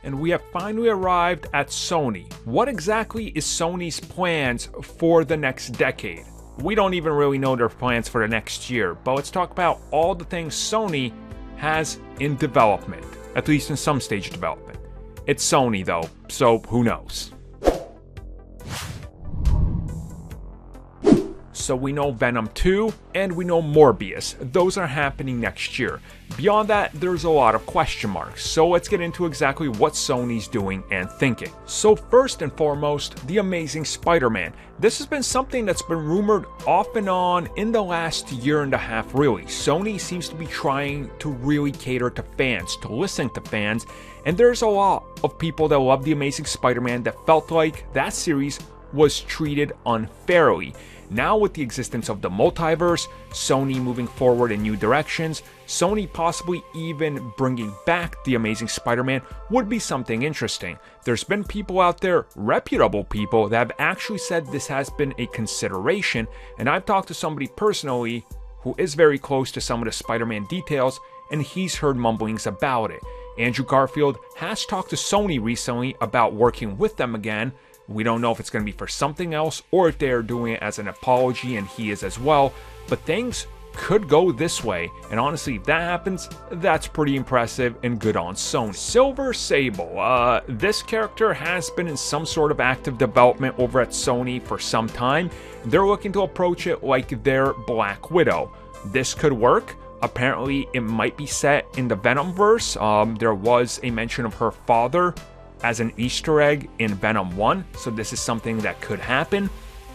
And we have finally arrived at Sony. What exactly is Sony's plans for the next decade? We don't even really know their plans for the next year, but let's talk about all the things Sony has in development, at least in some stage of development. It's Sony though, so who knows? So we know Venom 2 and we know Morbius. Those are happening next year. Beyond that, there's a lot of question marks. So let's get into exactly what Sony's doing and thinking. So first and foremost, The Amazing Spider-Man. This has been something that's been rumored off and on in the last year and a half really. Sony seems to be trying to really cater to fans, to listen to fans, and there's a lot of people that love The Amazing Spider-Man that felt like that series was treated unfairly. Now with the existence of the multiverse, Sony moving forward in new directions, Sony possibly even bringing back The Amazing Spider-Man would be something interesting. There's been people out there, reputable people, that have actually said this has been a consideration, and I've talked to somebody personally who is very close to some of the Spider-Man details, and he's heard mumblings about it. Andrew Garfield has talked to Sony recently about working with them again. We don't know if it's going to be for something else or if they're doing it as an apology, and he is as well, but things could go this way, and honestly, if that happens, that's pretty impressive and good on Sony. Silver Sable, this character has been in some sort of active development over at Sony for some time. They're looking to approach it like their Black Widow. This could work. Apparently, it might be set in the Venom verse. There was a mention of her father as an Easter egg in Venom 1, so this is something that could happen.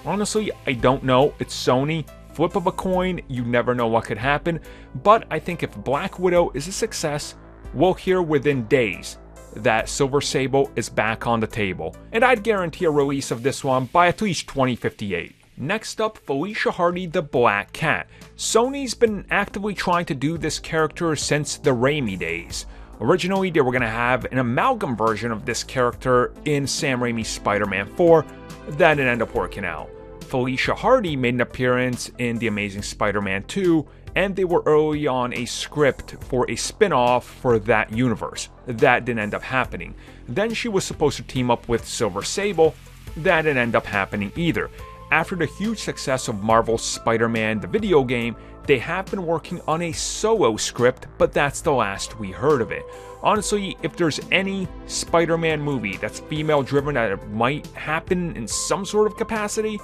Honestly, I don't know. It's Sony. Flip of a coin, you never know what could happen, but I think if Black Widow is a success, we'll hear within days that Silver Sable is back on the table, and I'd guarantee a release of this one by at least 2058. Next up, Felicia Hardy the Black Cat. Sony's been actively trying to do this character since the Raimi days. Originally, they were going to have an amalgam version of this character in Sam Raimi's Spider-Man 4. That didn't end up working out. Felicia Hardy made an appearance in The Amazing Spider-Man 2, and they were early on a script for a spin-off for that universe. That didn't end up happening. Then she was supposed to team up with Silver Sable. That didn't end up happening either. After the huge success of Marvel's Spider-Man, the video game, they have been working on a solo script, but that's the last we heard of it. Honestly, if there's any Spider-Man movie that's female-driven that it might happen in some sort of capacity,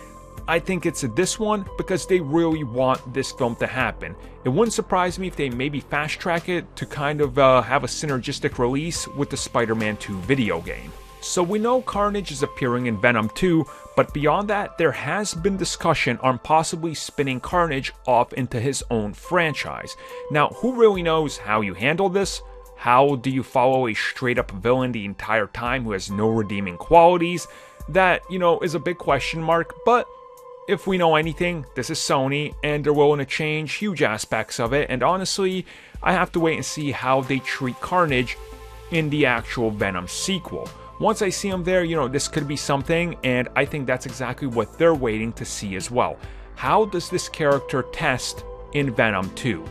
I think it's this one because they really want this film to happen. It wouldn't surprise me if they maybe fast-track it to kind of have a synergistic release with the Spider-Man 2 video game. So we know Carnage is appearing in Venom 2, but beyond that, there has been discussion on possibly spinning Carnage off into his own franchise. Now, who really knows how you handle this? How do you follow a straight-up villain the entire time who has no redeeming qualities? That, is a big question mark, but if we know anything, this is Sony, and they're willing to change huge aspects of it, and honestly, I have to wait and see how they treat Carnage in the actual Venom sequel. Once I see him there, this could be something, and I think that's exactly what they're waiting to see as well. How does this character test in Venom 2?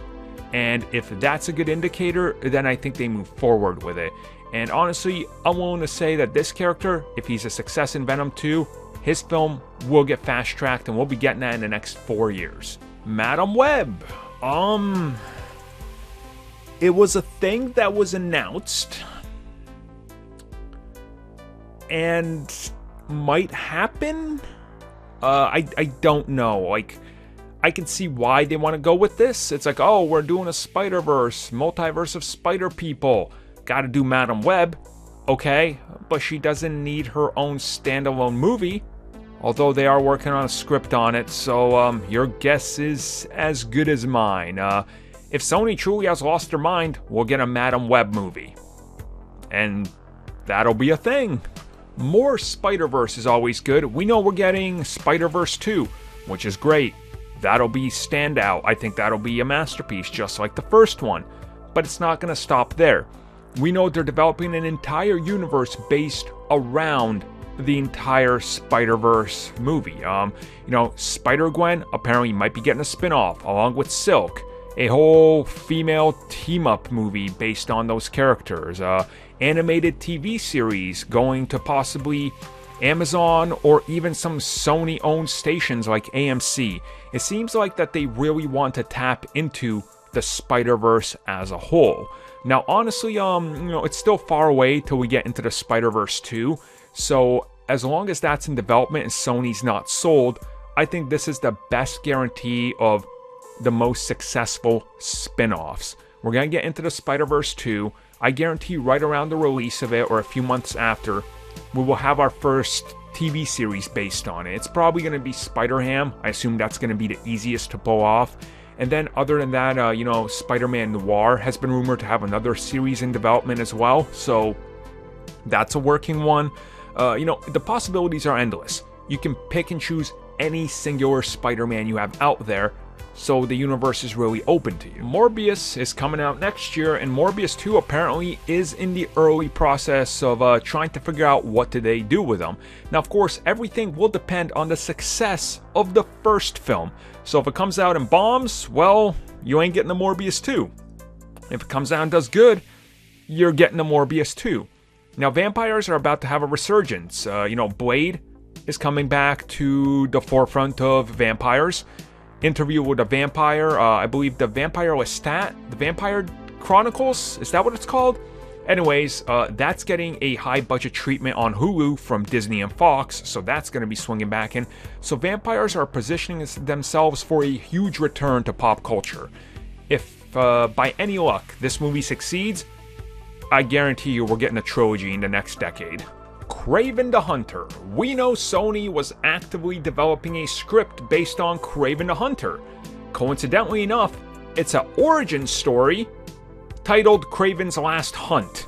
And if that's a good indicator, then I think they move forward with it. And honestly, I'm willing to say that this character, if he's a success in Venom 2, his film will get fast-tracked, and we'll be getting that in the next 4 years. Madam Web. It was a thing that was announced and might happen. I don't know. I can see why they want to go with this. It's like, oh, we're doing a Spider-Verse, multiverse of Spider people. Gotta do Madam Web. Okay, but she doesn't need her own standalone movie. Although they are working on a script on it, so your guess is as good as mine. If Sony truly has lost their mind, we'll get a Madam Web movie. And that'll be a thing. More Spider-Verse is always good. We know we're getting Spider-Verse 2, which is great. That'll be standout. I think that'll be a masterpiece, just like the first one. But it's not going to stop there. We know they're developing an entire universe based around the entire Spider-Verse movie. Spider-Gwen apparently might be getting a spin-off, along with Silk. A whole female team-up movie based on those characters. animated TV series going to possibly Amazon or even some Sony-owned stations like AMC. It seems like that they really want to tap into the Spider-Verse as a whole. Now, honestly, it's still far away till we get into the Spider-Verse 2, so as long as that's in development and Sony's not sold, I think this is the best guarantee of the most successful spin-offs. We're going to get into the Spider-Verse 2. I guarantee right around the release of it, or a few months after, we will have our first TV series based on it. It's probably going to be Spider-Ham. I assume that's going to be the easiest to pull off. And then other than that, Spider-Man Noir has been rumored to have another series in development as well. So that's a working one. The possibilities are endless. You can pick and choose any singular Spider-Man you have out there. So the universe is really open to you. Morbius is coming out next year, and Morbius 2 apparently is in the early process of trying to figure out what do they do with them. Now, of course, everything will depend on the success of the first film. So if it comes out and bombs, well, you ain't getting the Morbius 2. If it comes out and does good, you're getting the Morbius 2. Now, vampires are about to have a resurgence. Blade is coming back to the forefront of vampires. Interview with a Vampire, I believe the Vampire Lestat, the Vampire Chronicles, is that what it's called? Anyways, that's getting a high budget treatment on Hulu from Disney and Fox, so that's going to be swinging back in. So vampires are positioning themselves for a huge return to pop culture. If by any luck this movie succeeds, I guarantee you we're getting a trilogy in the next decade. Kraven the Hunter. We know Sony was actively developing a script based on Kraven the Hunter. Coincidentally enough, it's an origin story titled Kraven's Last Hunt.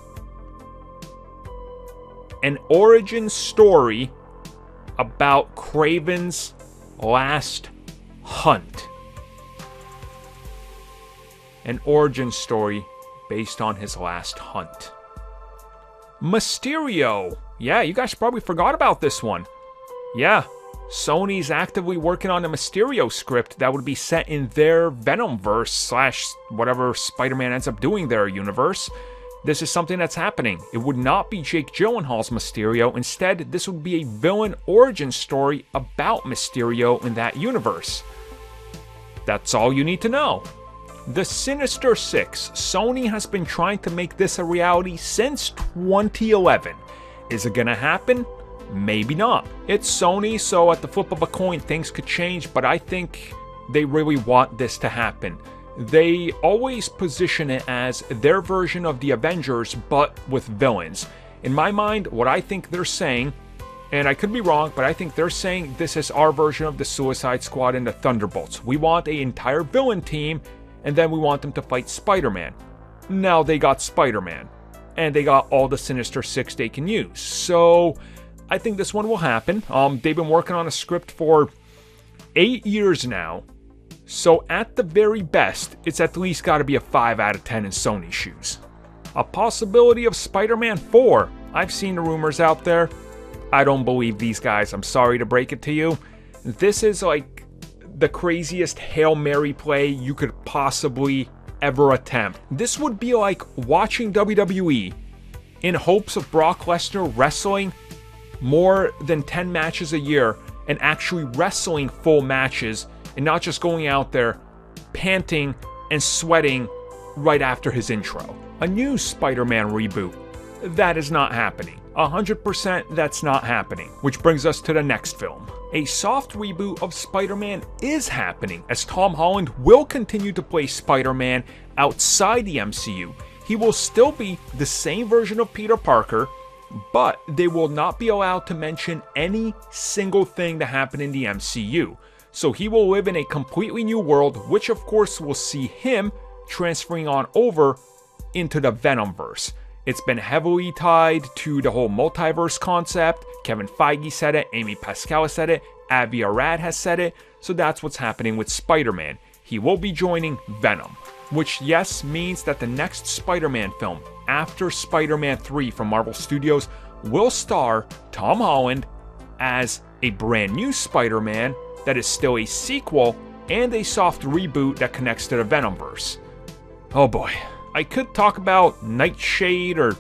An origin story about Kraven's last hunt. An origin story based on his last hunt. Mysterio. Yeah, you guys probably forgot about this one. Yeah, Sony's actively working on a Mysterio script that would be set in their Venom-verse / whatever Spider-Man ends up doing their universe. This is something that's happening. It would not be Jake Gyllenhaal's Mysterio. Instead, this would be a villain origin story about Mysterio in that universe. That's all you need to know. The Sinister Six. Sony has been trying to make this a reality since 2011. Is it gonna happen? Maybe not. It's Sony, so at the flip of a coin, things could change, but I think they really want this to happen. They always position it as their version of the Avengers, but with villains. In my mind, what I think they're saying, and I could be wrong, but I think they're saying this is our version of the Suicide Squad and the Thunderbolts. We want an entire villain team, and then we want them to fight Spider-Man. Now they got Spider-Man. And they got all the Sinister Six they can use. So, I think this one will happen. They've been working on a script for 8 years now. So, at the very best, it's at least got to be a 5 out of 10 in Sony's shoes. A possibility of Spider-Man 4. I've seen the rumors out there. I don't believe these guys. I'm sorry to break it to you. This is like the craziest Hail Mary play you could possibly ever attempt. This would be like watching WWE in hopes of Brock Lesnar wrestling more than 10 matches a year and actually wrestling full matches and not just going out there panting and sweating right after his intro. A new Spider-Man reboot. That is not happening. 100% that's not happening. Which brings us to the next film. A soft reboot of Spider-Man is happening, as Tom Holland will continue to play Spider-Man outside the MCU. He will still be the same version of Peter Parker, but they will not be allowed to mention any single thing that happened in the MCU. So he will live in a completely new world, which of course will see him transferring on over into the Venomverse. It's been heavily tied to the whole multiverse concept. Kevin Feige said it, Amy Pascal said it, Avi Arad has said it, so that's what's happening with Spider-Man. He will be joining Venom, which yes means that the next Spider-Man film, after Spider-Man 3 from Marvel Studios, will star Tom Holland as a brand new Spider-Man that is still a sequel and a soft reboot that connects to the Venomverse. Oh boy. I could talk about Nightshade or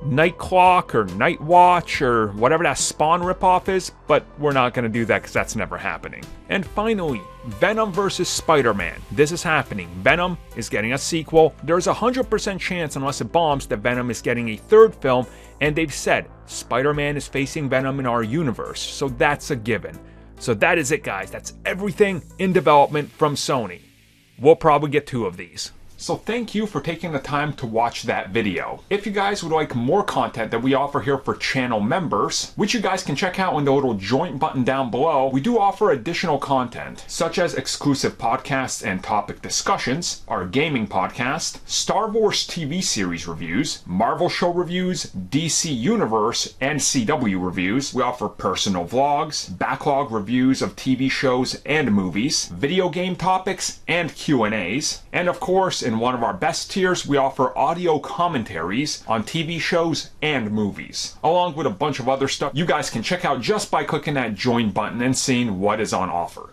Night Clock or Night Watch or whatever that Spawn ripoff is, but we're not going to do that because that's never happening. And finally, Venom vs. Spider-Man. This is happening. Venom is getting a sequel. There's a 100% chance, unless it bombs, that Venom is getting a third film, and they've said Spider-Man is facing Venom in our universe, so that's a given. So that is it, guys. That's everything in development from Sony. We'll probably get 2 of these. So thank you for taking the time to watch that video. If you guys would like more content that we offer here for channel members, which you guys can check out in the little join button down below, we do offer additional content, such as exclusive podcasts and topic discussions, our gaming podcast, Star Wars TV series reviews, Marvel show reviews, DC Universe and CW reviews. We offer personal vlogs, backlog reviews of TV shows and movies, video game topics and Q&As, and of course, in one of our best tiers, we offer audio commentaries on TV shows and movies, along with a bunch of other stuff you guys can check out just by clicking that join button and seeing what is on offer.